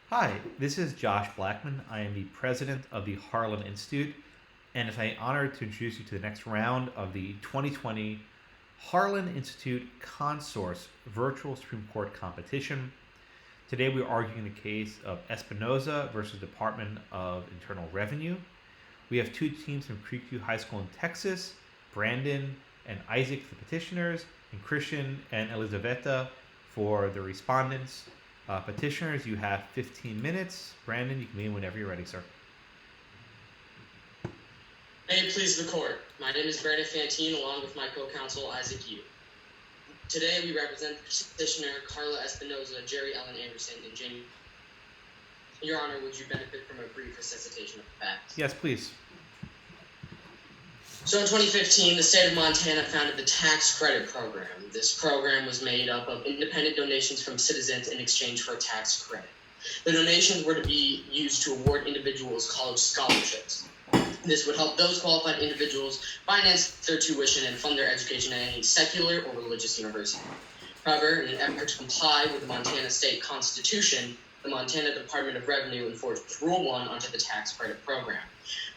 Hi, this is Josh Blackman. I am the president of the Harlan Institute, and it's my honor to introduce you to the next round of the 2020 Harlan Institute ConSource Virtual Supreme Court Competition. Today we're arguing the case of Espinoza versus Department of Internal Revenue. We have two teams from Creekview High School in Texas, Brandon and Isaac for the petitioners, and Christian and Elizaveta for the respondents. Petitioners, you have 15 minutes. Brandon, you can begin whenever you're ready, sir. May it please the court. My name is Brandon Fantine, along with my co-counsel, Isaac Yu. Today, we represent the petitioner, Carla Espinoza, Jerry Ellen Anderson, and Jamie. Your Honor, would you benefit from a brief resuscitation of the facts? Yes, please. So in 2015, the state of Montana founded the tax credit program. This program was made up of independent donations from citizens in exchange for a tax credit. The donations were to be used to award individuals college scholarships. This would help those qualified individuals finance their tuition and fund their education at any secular or religious university. However, in an effort to comply with the Montana state constitution, the Montana Department of Revenue enforced Rule 1 onto the tax credit program.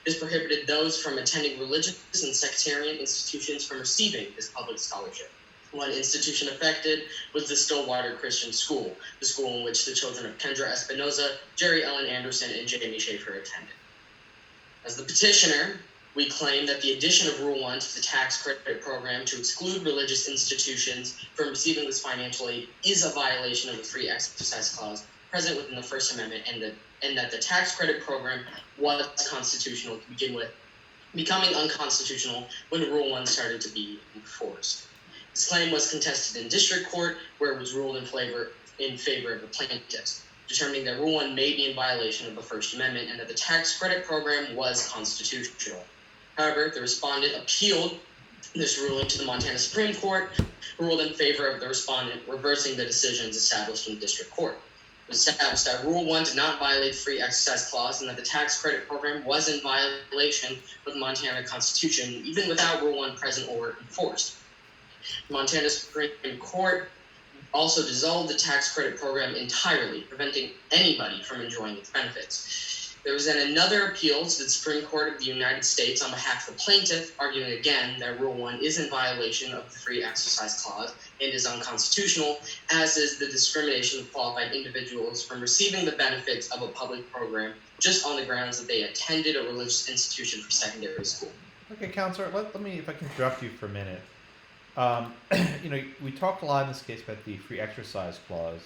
This prohibited those from attending religious and sectarian institutions from receiving this public scholarship. One institution affected was the Stillwater Christian School, the school in which the children of Kendra Espinoza, Jerry Ellen Anderson, and Jamie Schaefer attended. As the petitioner, we claim that the addition of Rule 1 to the tax credit program to exclude religious institutions from receiving this financial aid is a violation of the Free Exercise Clause present within the First Amendment, and that the tax credit program was constitutional to begin with, becoming unconstitutional when Rule 1 started to be enforced. This claim was contested in district court, where it was ruled in favor of the plaintiffs, determining that Rule 1 may be in violation of the First Amendment and that the tax credit program was constitutional. However, the respondent appealed this ruling to the Montana Supreme Court, who ruled in favor of the respondent, reversing the decisions established in district court. It was established that Rule 1 did not violate the Free Exercise Clause and that the tax credit program was in violation of the Montana Constitution, even without Rule 1 present or enforced. The Montana Supreme Court also dissolved the tax credit program entirely, preventing anybody from enjoying its benefits. There was then another appeal to the Supreme Court of the United States on behalf of the plaintiff, arguing again that Rule 1 is in violation of the Free Exercise Clause and is unconstitutional, as is the discrimination of qualified individuals from receiving the benefits of a public program just on the grounds that they attended a religious institution for secondary school. Okay, Counselor, let me, if I can interrupt you for a minute. We talked a lot in this case about the Free Exercise Clause.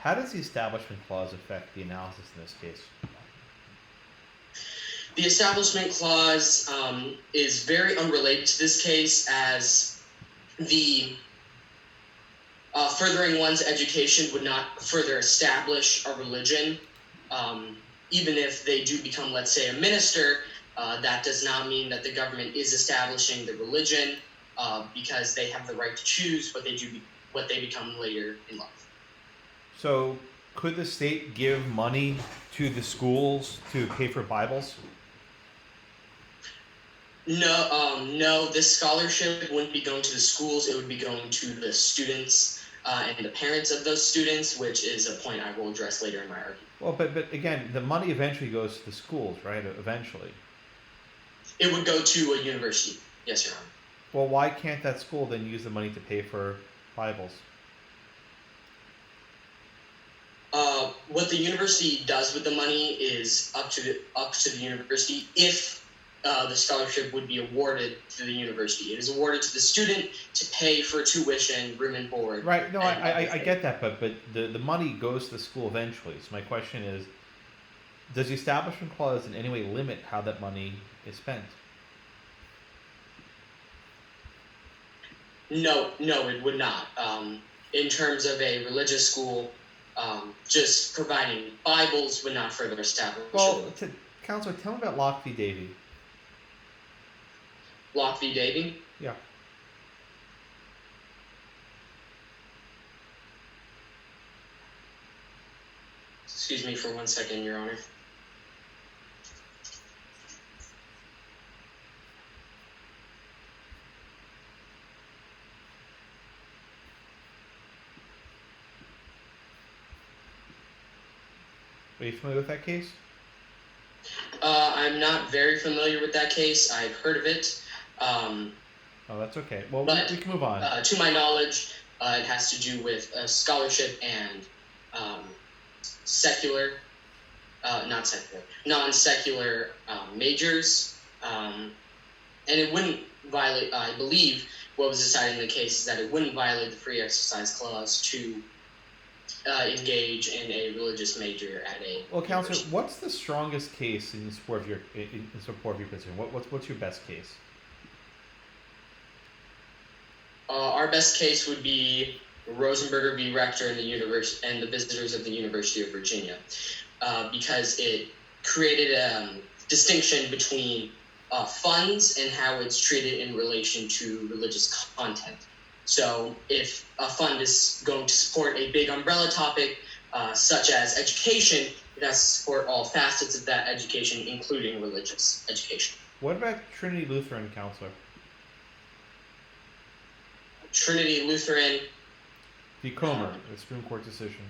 How does the Establishment Clause affect the analysis in this case? The Establishment Clause is very unrelated to this case, as the furthering one's education would not further establish a religion. Even if they do become, let's say, a minister, that does not mean that the government is establishing the religion, because they have the right to choose what they become later in life. So, could the state give money to the schools to pay for Bibles? No, this scholarship wouldn't be going to the schools. It would be going to the students and the parents of those students, which is a point I will address later in my argument. Well, but again, the money eventually goes to the schools, right? Eventually. It would go to a university. Yes, Your Honor. Well, why can't that school then use the money to pay for Bibles? What the university does with the money is up to the university. If the scholarship would be awarded to the university, it is awarded to the student to pay for tuition, room and board. Right. No, I get that, but the money goes to the school eventually. So my question is, does the Establishment Clause in any way limit how that money is spent? No, it would not. In terms of a religious school, just providing Bibles would not further establish. Well, Counselor, tell me about Locke v. Davey. Locke v. Davey? Yeah. Excuse me for 1 second, Your Honor. Are you familiar with that case? I'm not very familiar with that case. I've heard of it. Oh, that's okay. Well, But we can move on. to my knowledge, it has to do with scholarship and secular, not secular, non-secular majors. And it wouldn't violate, I believe, what was decided in the case is that it wouldn't violate the free exercise clause to engage in a religious major at a Well, Counselor, university. what's the strongest case in support of your position? What's your best case? Our best case would be Rosenberger v. Rector and the Visitors of the University of Virginia, because it created a distinction between funds and how it's treated in relation to religious content. So if a fund is going to support a big umbrella topic, such as education, it has to support all facets of that education, including religious education. What about Trinity Lutheran, Counselor? Trinity Lutheran. The Comer, the Supreme Court decision.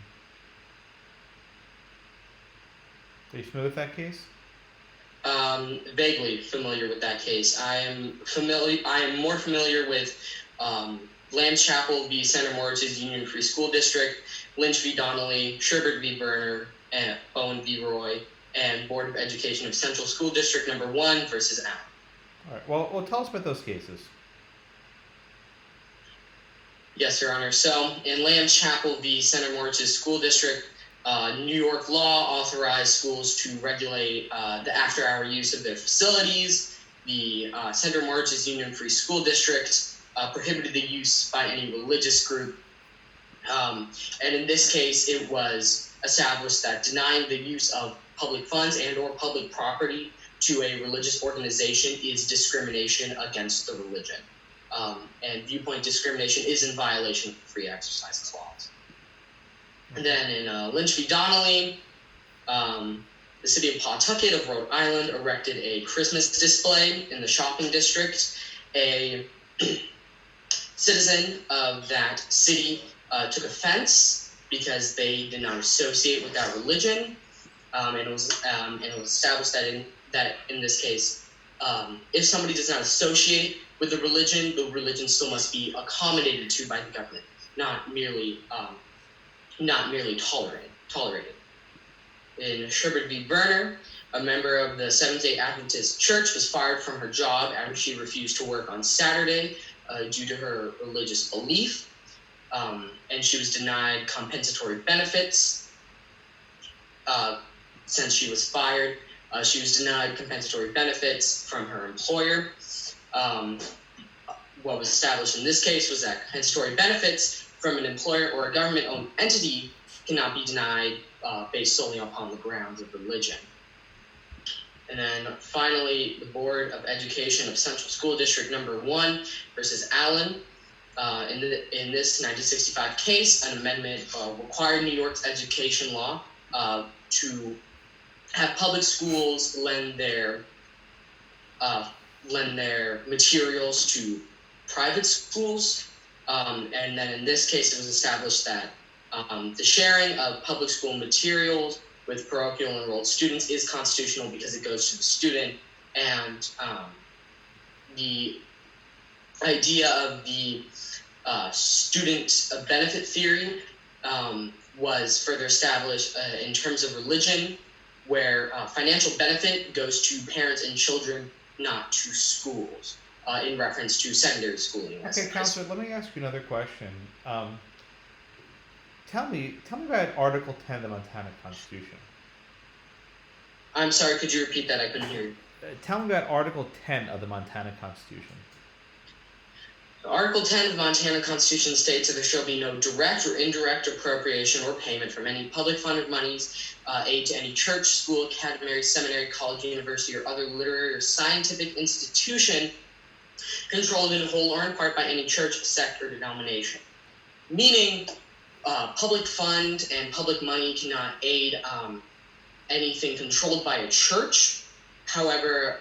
Are you familiar with that case? Vaguely familiar with that case. I am more familiar with Lamb's Chapel v. Center Morris's Union Free School District, Lynch v. Donnelly, Sherbert v. Berner, and Owen v. Roy, and Board of Education of Central School District Number 1 versus Allen. All right. Well, tell us about those cases. Yes, Your Honor. So, in Lamb's Chapel v. Center Morris's School District, New York law authorized schools to regulate the after-hour use of their facilities. The Center Morris's Union Free School District prohibited the use by any religious group. And in this case, it was established that denying the use of public funds and or public property to a religious organization is discrimination against the religion. And viewpoint discrimination is in violation of the free exercise clause. And then in Lynch v. Donnelly, the city of Pawtucket of Rhode Island erected a Christmas display in the shopping district. A citizen of that city took offense because they did not associate with that religion, and it was established that in this case, if somebody does not associate with the religion still must be accommodated to by the government, not merely tolerated. In Sherbert v. Berner, a member of the Seventh-day Adventist Church was fired from her job after she refused to work on Saturday due to her religious belief, and she was denied compensatory benefits since she was fired. She was denied compensatory benefits from her employer. What was established in this case was that compensatory benefits from an employer or a government-owned entity cannot be denied based solely upon the grounds of religion. And then finally, the Board of Education of Central School District Number 1 versus Allen. In this 1965 case, an amendment required New York's education law to have public schools lend their materials to private schools, and then in this case it was established that the sharing of public school materials with parochial enrolled students is constitutional because it goes to the student, and the idea of the student benefit theory was further established in terms of religion, where financial benefit goes to parents and children, not to schools, in reference to secondary schooling. Okay, Counselor, let me ask you another question. Tell me about Article 10 of the Montana Constitution. I'm sorry, could you repeat that? I couldn't hear you. Tell me about Article 10 of the Montana Constitution. Article 10 of the Montana Constitution states that there shall be no direct or indirect appropriation or payment from any public funded monies, aid to any church, school, academy, seminary, college, university, or other literary or scientific institution controlled in whole or in part by any church, sect, or denomination. Meaning, public fund and public money cannot aid anything controlled by a church. However,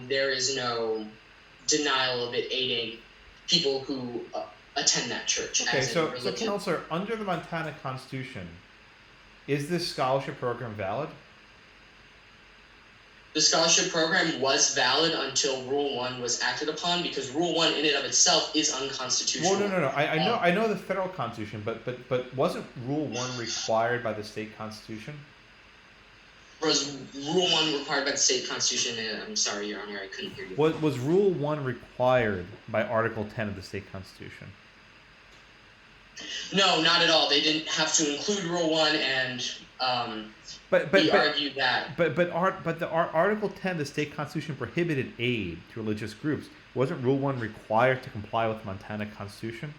there is no denial of it aiding people who attend that church. Okay, so Counselor, under the Montana Constitution, Is this scholarship program valid? The scholarship program was valid until Rule 1 was acted upon, because Rule 1 in and of itself is unconstitutional. Well, no. I know the federal constitution, but wasn't Rule 1 required by the state constitution? Was Rule 1 required by the state constitution? I'm sorry, Your Honor, I couldn't hear you. Was Rule 1 required by Article 10 of the state constitution? No, not at all. They didn't have to include Rule 1, and we argued that. But the Article 10 of the state constitution prohibited aid to religious groups. Wasn't Rule 1 required to comply with the Montana Constitution?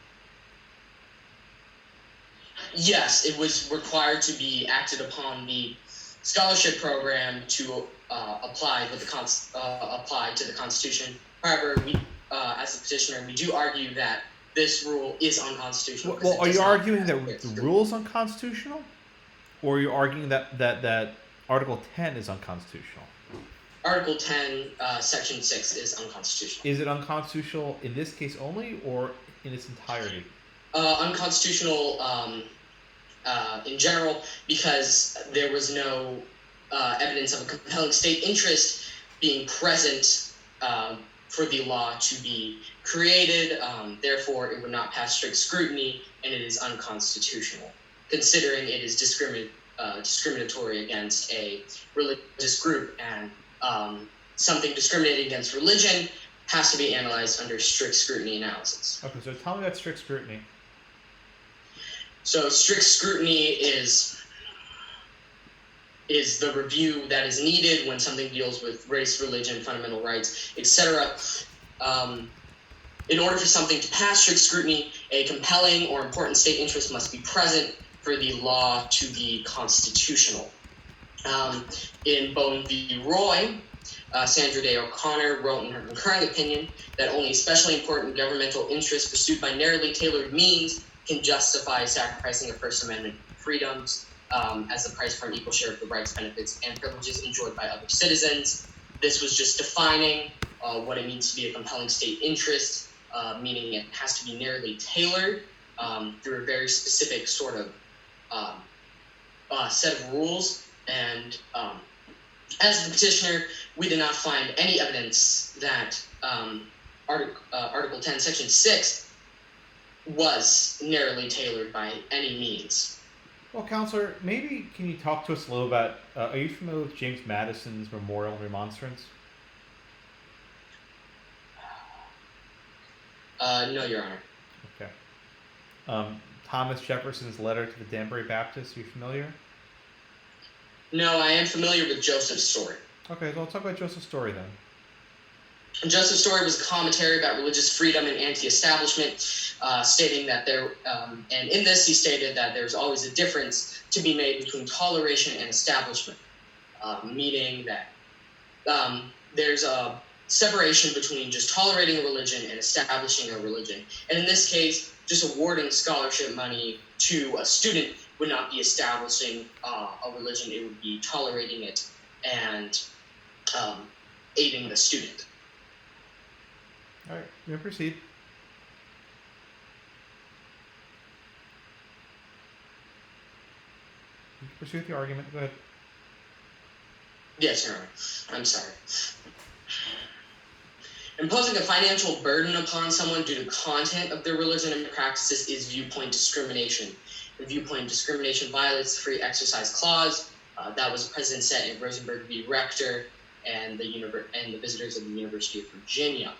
Yes, it was required to be acted upon the scholarship program to apply to the Constitution. However, we, as a petitioner, we do argue that this rule is unconstitutional. Well, are you arguing that the rule is unconstitutional, or are you arguing that Article 10 is unconstitutional? Article 10, Section 6 is unconstitutional. Is it unconstitutional in this case only, or in its entirety? Unconstitutional in general, because there was no evidence of a compelling state interest being present for the law to be created. Therefore, it would not pass strict scrutiny, and it is unconstitutional, considering it is discriminatory against a religious group, and something discriminating against religion has to be analyzed under strict scrutiny analysis. Okay, so tell me about strict scrutiny. So strict scrutiny is the review that is needed when something deals with race, religion, fundamental rights, etc. In order for something to pass strict scrutiny, a compelling or important state interest must be present for the law to be constitutional. In Bowen v. Roy, Sandra Day O'Connor wrote in her concurring opinion that only especially important governmental interests pursued by narrowly tailored means can justify sacrificing of First Amendment freedoms as the price for an equal share of the rights, benefits, and privileges enjoyed by other citizens. This was just defining what it means to be a compelling state interest, meaning it has to be narrowly tailored through a very specific sort of set of rules. And as the petitioner, we did not find any evidence that Article 10, Section 6 was narrowly tailored by any means. Well, Counselor, maybe can you talk to us a little about, are you familiar with James Madison's Memorial and Remonstrance? No, Your Honor. Okay. Thomas Jefferson's letter to the Danbury Baptists, are you familiar? No, I am familiar with Joseph's story. Okay, so I'll talk about Joseph's story then. Joseph's story was a commentary about religious freedom and anti-establishment, stating that and in this he stated that there's always a difference to be made between toleration and establishment, meaning that there's a separation between just tolerating a religion and establishing a religion. And in this case, just awarding scholarship money to a student would not be establishing a religion, it would be tolerating it and aiding the student. All right, you may proceed. You can proceed with the argument. Go ahead. Yes, Your Honor. I'm sorry. Imposing a financial burden upon someone due to content of their religion and practices is viewpoint discrimination. The viewpoint discrimination violates the Free Exercise Clause. That was President set in Rosenberg v. Rector and the visitors of the University of Virginia.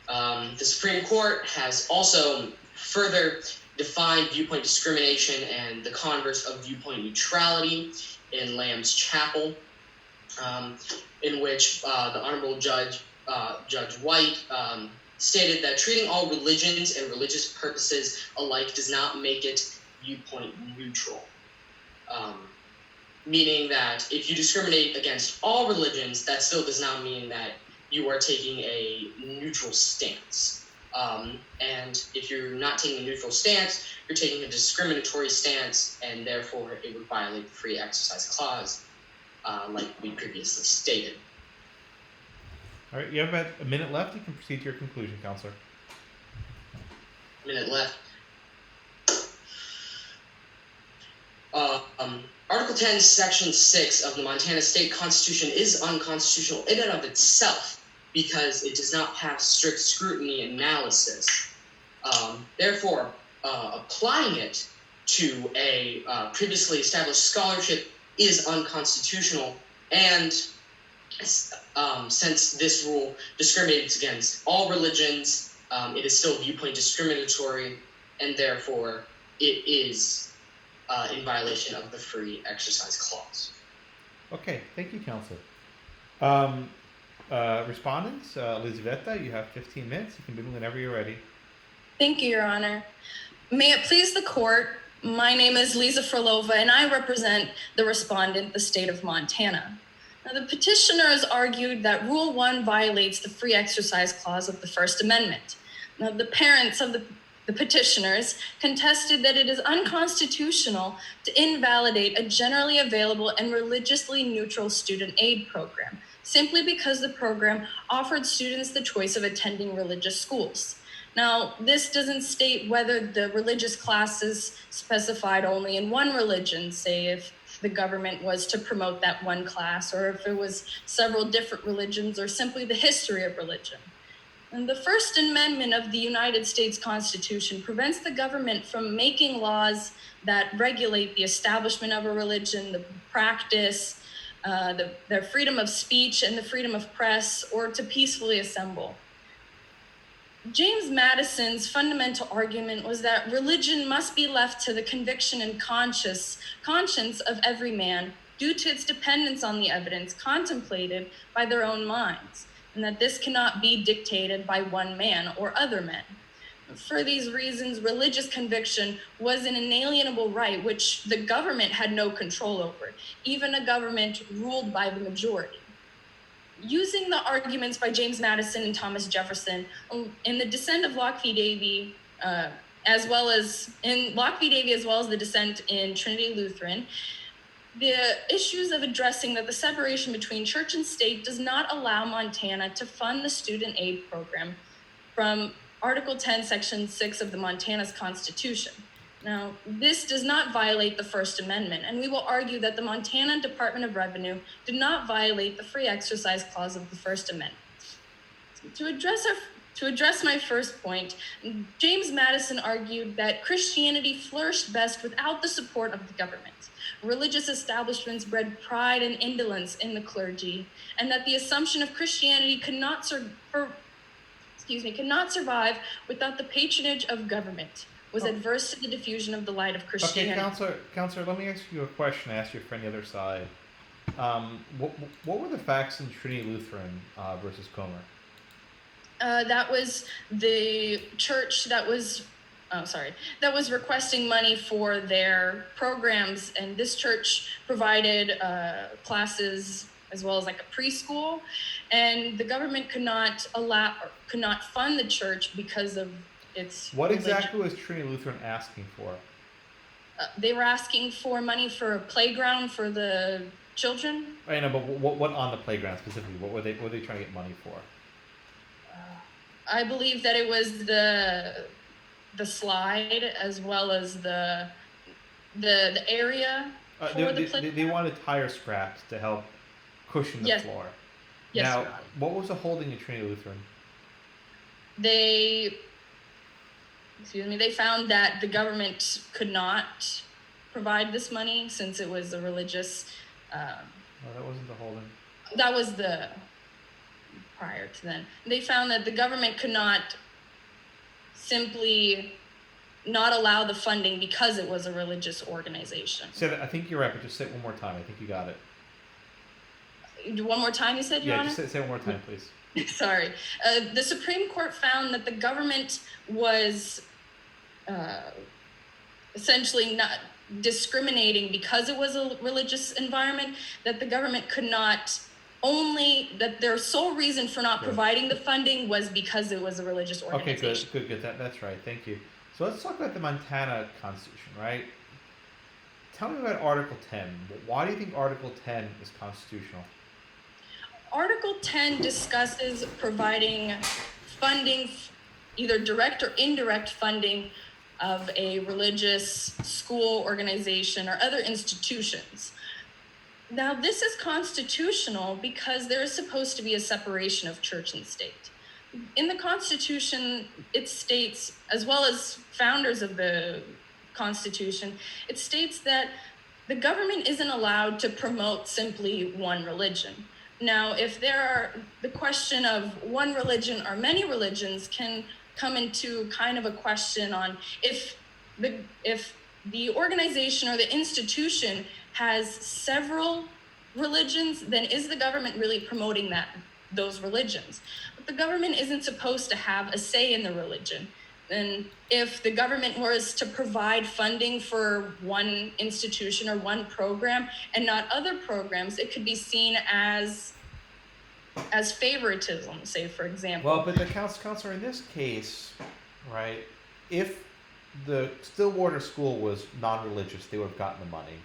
The Supreme Court has also further defined viewpoint discrimination and the converse of viewpoint neutrality in Lamb's Chapel, in which the Honorable Judge White stated that treating all religions and religious purposes alike does not make it viewpoint neutral. Meaning that if you discriminate against all religions, that still does not mean that you are taking a neutral stance. And if you're not taking a neutral stance, you're taking a discriminatory stance, and therefore it would violate the Free Exercise Clause, like we previously stated. All right, you have about a minute left. You can proceed to your conclusion, Counselor. Minute left. Article 10, Section 6 of the Montana State Constitution is unconstitutional in and of itself because it does not pass strict scrutiny analysis. Therefore, applying it to a previously established scholarship is unconstitutional, and since this rule discriminates against all religions, it is still viewpoint discriminatory, and therefore it is in violation of the Free Exercise Clause. Okay, thank you, Counselor. Respondents, Elizaveta, you have 15 minutes. You can begin whenever you're ready. Thank you, Your Honor. May it please the court, my name is Lisa Frolova, and I represent the respondent, the state of Montana. Now, the petitioners argued that Rule 1 violates the Free Exercise Clause of the First Amendment. Now, the parents of the petitioners contested that it is unconstitutional to invalidate a generally available and religiously neutral student aid program, simply because the program offered students the choice of attending religious schools. Now, this doesn't state whether the religious classes specified only in one religion, say if the government was to promote that one class, or if it was several different religions, or simply the history of religion. And the First Amendment of the United States Constitution prevents the government from making laws that regulate the establishment of a religion, the practice, their freedom of speech and the freedom of press, or to peacefully assemble. James Madison's fundamental argument was that religion must be left to the conviction and conscience of every man due to its dependence on the evidence contemplated by their own minds, and that this cannot be dictated by one man or other men. For these reasons, religious conviction was an inalienable right which the government had no control over, even a government ruled by the majority. Using the arguments by James Madison and Thomas Jefferson in the dissent of Locke v. Davie, as well as the dissent in Trinity Lutheran, the issues of addressing that the separation between church and state does not allow Montana to fund the student aid program from Article 10, Section 6 of the Montana's Constitution. Now, this does not violate the First Amendment, and we will argue that the Montana Department of Revenue did not violate the Free Exercise Clause of the First Amendment. To address my first point, James Madison argued that Christianity flourished best without the support of the government. Religious establishments bred pride and indolence in the clergy, and that the assumption of Christianity could not survive without the patronage of government, was adverse to the diffusion of the light of Christianity. Okay, Counselor, let me ask you a question I asked your friend the other side. What were the facts in Trinity Lutheran versus Comer? That was the church that was requesting money for their programs, and this church provided classes as well as like a preschool, and the government could not fund the church because of its What religion. exactly was Trinity Lutheran asking for? They were asking for money for a playground for the children. I know, but what on the playground specifically? What were they trying to get money for? I believe that it was the slide as well as the area for the playground. They wanted tire scraps to help cushion the floor. Yes, now, what was the holding in Trinity Lutheran? They found that the government could not provide this money since it was a religious. No, that wasn't the holding. That was the prior to then. They found that the government could not simply not allow the funding because it was a religious organization. I think you're right, but just say it one more time. I think you got it. One more time, you said, Your Honor? Just say it one more time, please. Sorry. The Supreme Court found that the government was essentially not discriminating because it was a religious environment, that the government could not that their sole reason for not providing the funding was because it was a religious organization. Okay, good. That's right. Thank you. So let's talk about the Montana Constitution, right? Tell me about Article 10. Why do you think Article 10 is constitutional? Article 10 discusses providing funding, either direct or indirect funding, of a religious school, organization, or other institutions. Now, this is constitutional because there is supposed to be a separation of church and state. In the Constitution, it states, as well as founders of the Constitution, it states that the government isn't allowed to promote simply one religion. Now, if the question of one religion or many religions can come into kind of a question on if the organization or the institution has several religions, then is the government really promoting those religions? But the government isn't supposed to have a say in the religion. And if the government was to provide funding for one institution or one program and not other programs, it could be seen as favoritism, say, for example. Well, but the counselor in this case, right, if the Stillwater school was non-religious, they would have gotten the money.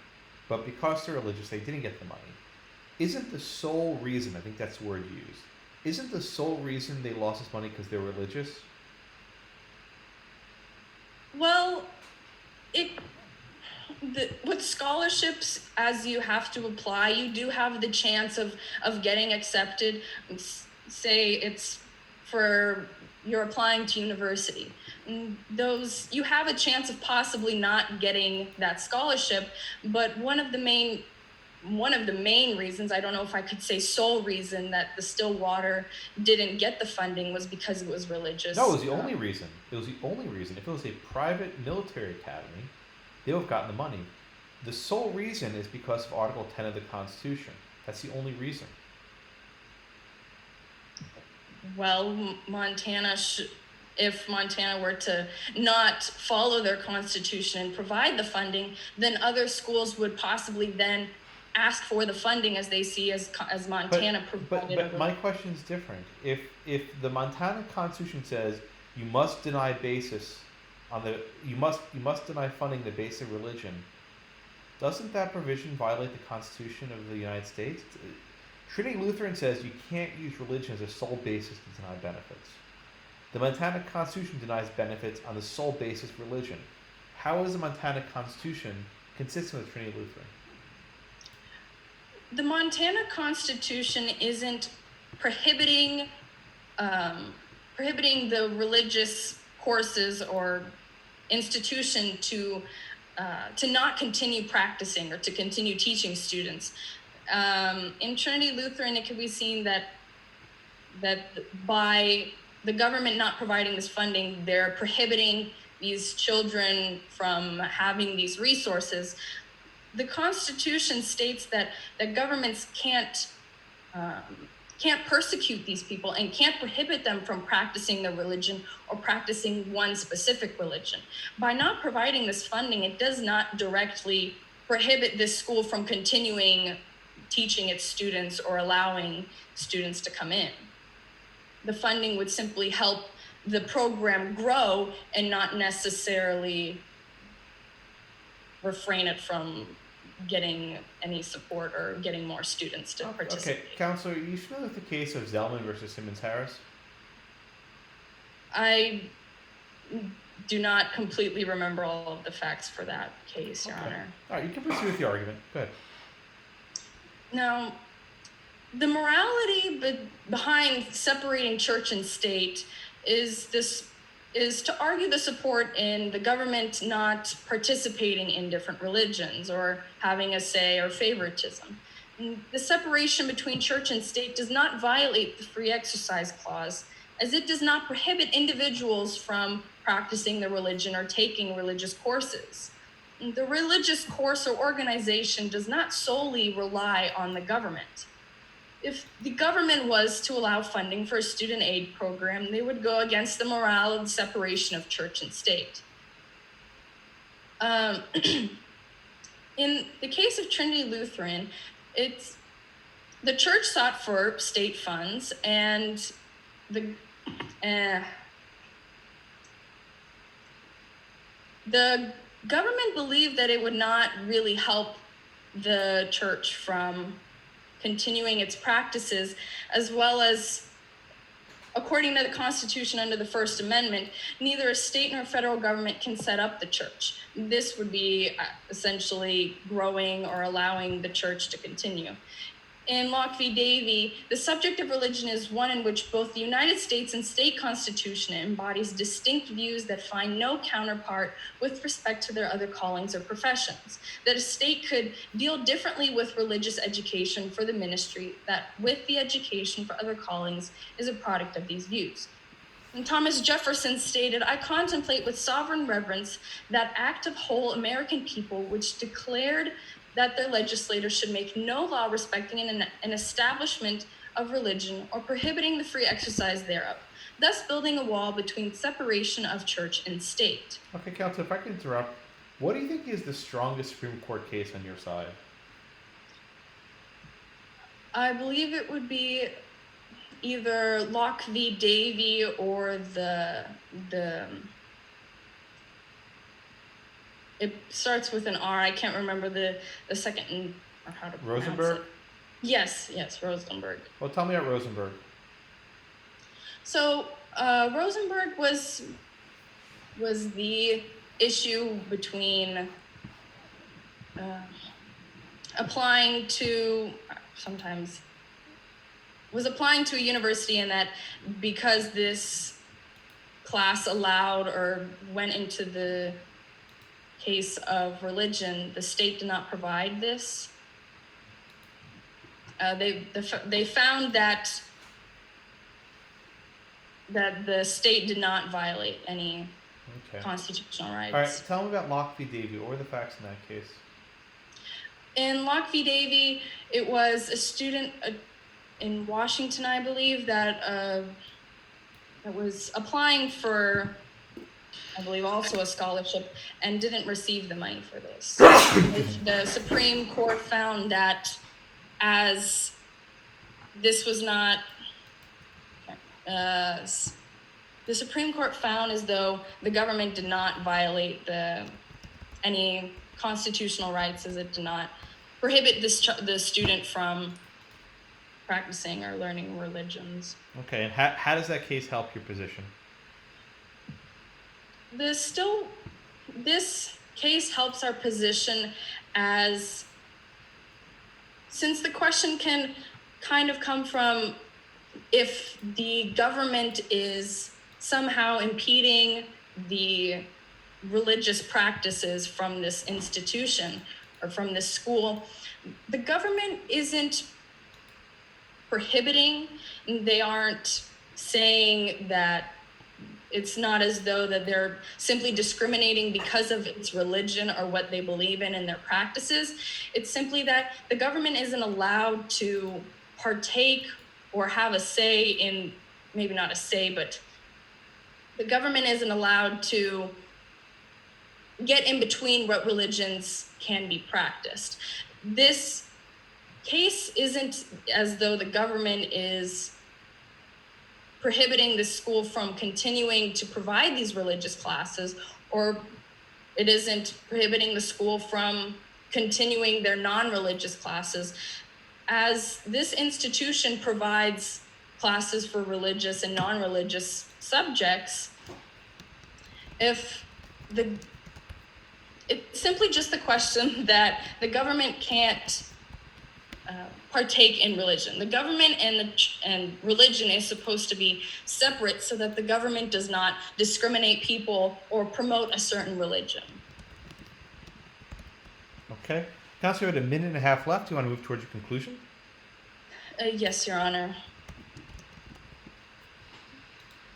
But because they're religious, they didn't get the money. Isn't the sole reason, I think that's the word used, isn't the sole reason they lost this money because they're religious? Well, with scholarships, as you have to apply, you do have the chance of getting accepted. Say it's for you're applying to university. You have a chance of possibly not getting that scholarship, but one of the main reasons, I don't know if I could say sole reason, that the Stillwater didn't get the funding was because it was religious. No, it was the only reason. It was the only reason. If it was a private military academy, they would have gotten the money. The sole reason is because of Article 10 of the Constitution. That's the only reason. Well, if Montana were to not follow their Constitution and provide the funding, then other schools would possibly then ask for the funding as they see as Montana provided. But my question is different. If the Montana Constitution says you must deny basis on you must deny funding the base of religion, doesn't that provision violate the Constitution of the United States? Trinity Lutheran says you can't use religion as a sole basis to deny benefits. The Montana Constitution denies benefits on the sole basis of religion. How is the Montana Constitution consistent with Trinity Lutheran? The Montana Constitution isn't prohibiting the religious courses or institution to not continue practicing or to continue teaching students. In Trinity Lutheran, it can be seen that by the government not providing this funding, they're prohibiting these children from having these resources. The Constitution states that governments can't persecute these people and can't prohibit them from practicing their religion or practicing one specific religion. By not providing this funding, it does not directly prohibit this school from continuing teaching its students or allowing students to come in. The funding would simply help the program grow and not necessarily refrain it from getting any support or getting more students to participate. Okay, Counselor, you familiar with the case of Zellman versus Simmons Harris? I do not completely remember all of the facts for that case, Your Honor. All right, you can proceed with the argument. Go ahead. Now, the morality behind separating church and state is to argue the support in the government not participating in different religions or having a say or favoritism. And the separation between church and state does not violate the Free Exercise Clause, as it does not prohibit individuals from practicing their religion or taking religious courses. The religious course or organization does not solely rely on the government. If the government was to allow funding for a student aid program, they would go against the morale of the separation of church and state. In the case of Trinity Lutheran, the church sought for state funds, and the government believed that it would not really help the church from continuing its practices, as well as according to the Constitution under the First Amendment, neither a state nor federal government can set up the church. This would be essentially growing or allowing the church to continue. In Locke v. Davie, the subject of religion is one in which both the United States and state constitution embodies distinct views that find no counterpart with respect to their other callings or professions. That a state could deal differently with religious education for the ministry, that with the education for other callings is a product of these views. And Thomas Jefferson stated, "I contemplate with sovereign reverence that act of whole American people which declared that their legislators should make no law respecting an establishment of religion or prohibiting the free exercise thereof, thus building a wall between separation of church and state." Okay, Counsel, if I can interrupt, what do you think is the strongest Supreme Court case on your side? I believe it would be either Locke v. Davie or it starts with an R. I can't remember the second or how to pronounce Rosenberg? it. Yes, Rosenberg. Well, tell me about Rosenberg. So Rosenberg was the issue between applying to a university, and that because this class allowed or went into the case of religion, the state did not provide this. They found that the state did not violate any constitutional rights. All right, tell me about Locke v. Davie. What were the facts in that case? In Locke v. Davie, it was a student in Washington, I believe, that was applying for, I believe, also a scholarship and didn't receive the money for this. The Supreme Court found that as this was not, the Supreme Court found as though the government did not violate any constitutional rights, as it did not prohibit the student from practicing or learning religions. Okay, and how does that case help your position? This case helps our position, as since the question can kind of come from if the government is somehow impeding the religious practices from this institution or from this school, the government isn't prohibiting, they aren't saying that it's not as though that they're simply discriminating because of its religion or what they believe in and their practices. It's simply that the government isn't allowed to partake or have a say in, maybe not a say, but the government isn't allowed to get in between what religions can be practiced. This case isn't as though the government is prohibiting the school from continuing to provide these religious classes, or it isn't prohibiting the school from continuing their non-religious classes, as this institution provides classes for religious and non-religious subjects. It's simply just the question that the government can't partake in religion. The government and religion is supposed to be separate so that the government does not discriminate people or promote a certain religion. Okay. Counselor, we have a minute and a half left. Do you want to move towards your conclusion? Yes, Your Honor.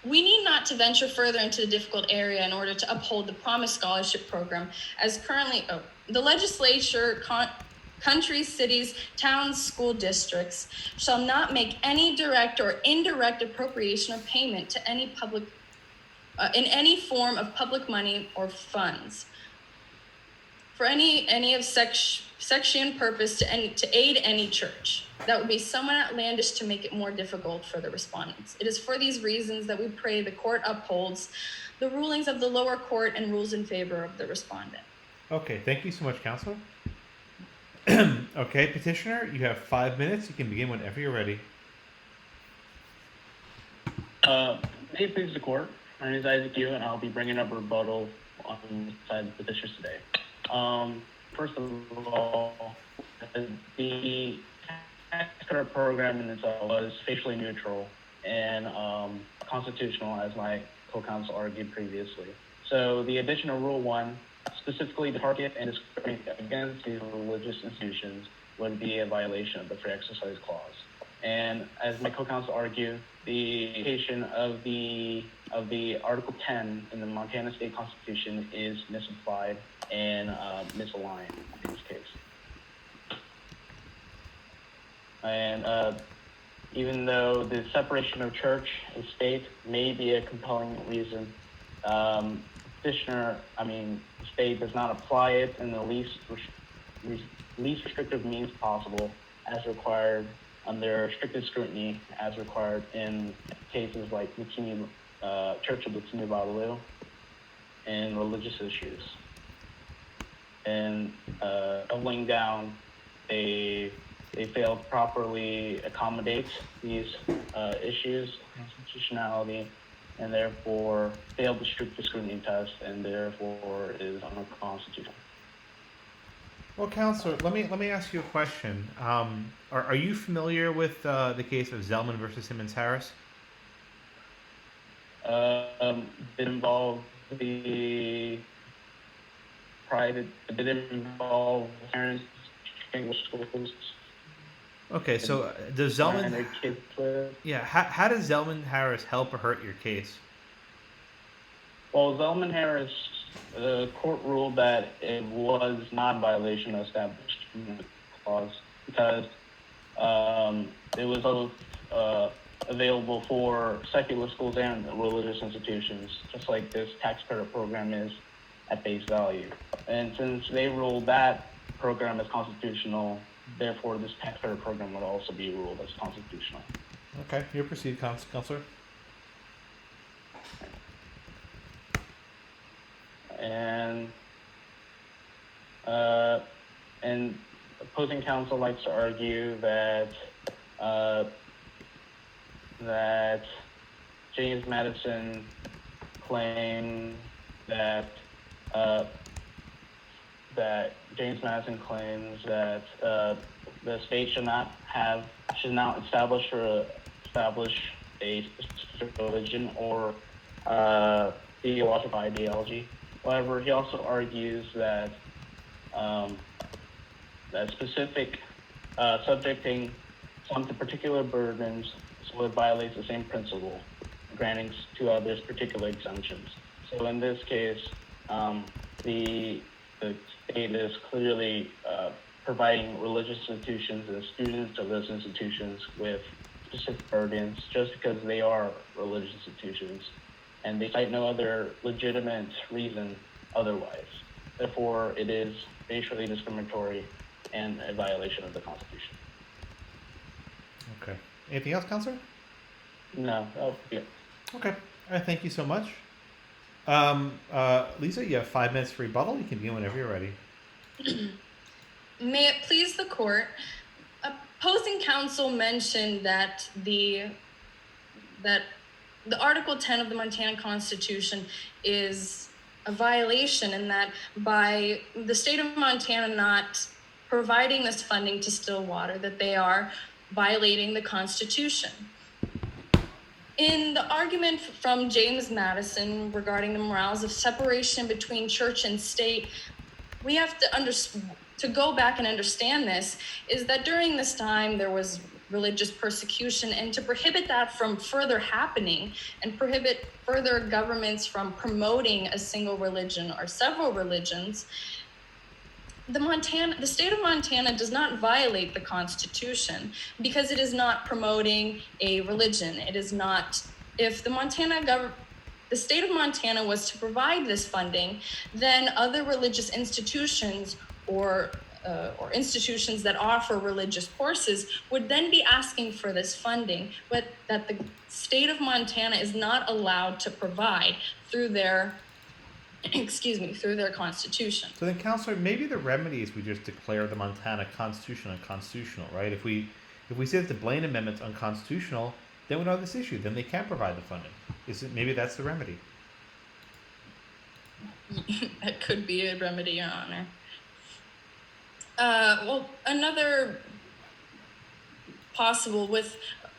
We need not to venture further into the difficult area in order to uphold the Promise Scholarship Program, as currently the legislature, countries, cities, towns, school districts shall not make any direct or indirect appropriation or payment to any public in any form of public money or funds for any of section purpose to aid any church. That would be somewhat outlandish to make it more difficult for the respondents. It is for these reasons that we pray the court upholds the rulings of the lower court and rules in favor of the respondent. Okay, thank you so much, Counselor. Okay, petitioner, you have 5 minutes. You can begin whenever you're ready. May it please the court. My name is Isaac Yu, and I'll be bringing up a rebuttal on the side of the petitioners today. First of all, the tax credit program in itself was facially neutral and constitutional, as my co-counsel argued previously. So the addition of Rule 1, specifically the target and discriminate against these religious institutions, would be a violation of the Free Exercise Clause. And as my co-counsel argued, the application of the Article 10 in the Montana State Constitution is misapplied and misaligned in this case. And even though the separation of church and state may be a compelling reason, the state does not apply it in the least restrictive means possible, as required under strictest scrutiny, as required in cases like Church of Bikini Babalu and religious issues. And doubling down, they failed to properly accommodate these issues of constitutionality, and therefore failed to strict the scrutiny test, and therefore is unconstitutional. Well, Counselor, let me ask you a question. Are you familiar with the case of Zellman versus Simmons Harris? It involved the private. It didn't involve parents in schools. Okay, so does Zellman? And their kids with. Yeah. How does Zellman Harris help or hurt your case? Well, Zellman Harris, the court ruled that it was not a violation of Establishment Clause because it was both available for secular schools and religious institutions, just like this tax credit program is at face value. And since they ruled that program as constitutional, therefore this tax credit program would also be ruled as constitutional. Okay, you proceed, Counselor. And opposing counsel likes to argue that that James Madison claims that the state should not establish a specific religion or theological ideology. However, he also argues that specific subjecting some to particular burdens would violate the same principle, granting to others particular exemptions. So in this case, the state is clearly providing religious institutions and students of those institutions with specific burdens just because they are religious institutions, and they cite no other legitimate reason otherwise. Therefore, it is facially discriminatory and a violation of the Constitution. Okay. Anything else, Counselor? No. Oh, yeah. Okay. All right. Thank you so much. Lisa, you have 5 minutes for rebuttal. You can begin whenever you're ready. May it please the court, opposing counsel mentioned that the Article 10 of the Montana Constitution is a violation, and that by the state of Montana not providing this funding to Stillwater, that they are violating the Constitution. In the argument from James Madison regarding the morals of separation between church and state, we have to go back and understand this, is that during this time there was religious persecution, and to prohibit that from further happening and prohibit further governments from promoting a single religion or several religions, the state of Montana does not violate the Constitution because it is not promoting a religion. It is not, if the state of Montana was to provide this funding, then other religious institutions or institutions that offer religious courses would then be asking for this funding, but that the state of Montana is not allowed to provide through their constitution. So then, Counselor, maybe the remedy is we just declare the Montana Constitution unconstitutional, right? If we say that the Blaine Amendment's unconstitutional, then we don't have this issue. Then they can provide the funding. Maybe that's the remedy? That could be a remedy, Your Honor. Well, another possible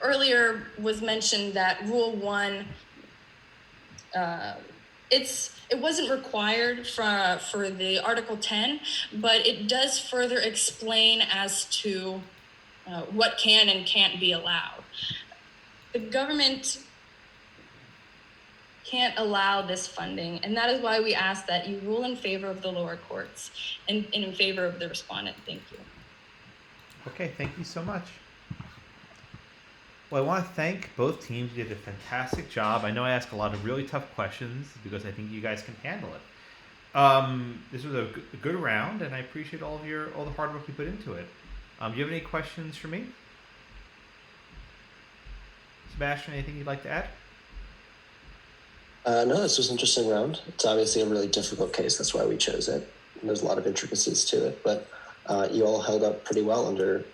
earlier was mentioned that Rule 1, it wasn't required for the Article 10, but it does further explain as to what can and can't be allowed. The government can't allow this funding, and that is why we ask that you rule in favor of the lower courts and in favor of the respondent. Thank you. Okay, thank you so much. Well, I want to thank both teams. You did a fantastic job. I know I asked a lot of really tough questions because I think you guys can handle it. This was a good round, and I appreciate all the hard work you put into it. Do you have any questions for me? Sebastian, anything you'd like to add? No, this was an interesting round. It's obviously a really difficult case. That's why we chose it. And there's a lot of intricacies to it, but you all held up pretty well under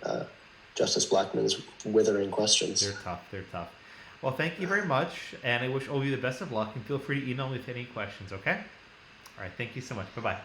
Justice Blackmun's withering questions. They're tough. Well, thank you very much, and I wish all of you the best of luck, and feel free to email me with any questions, okay? All right, thank you so much. Bye-bye.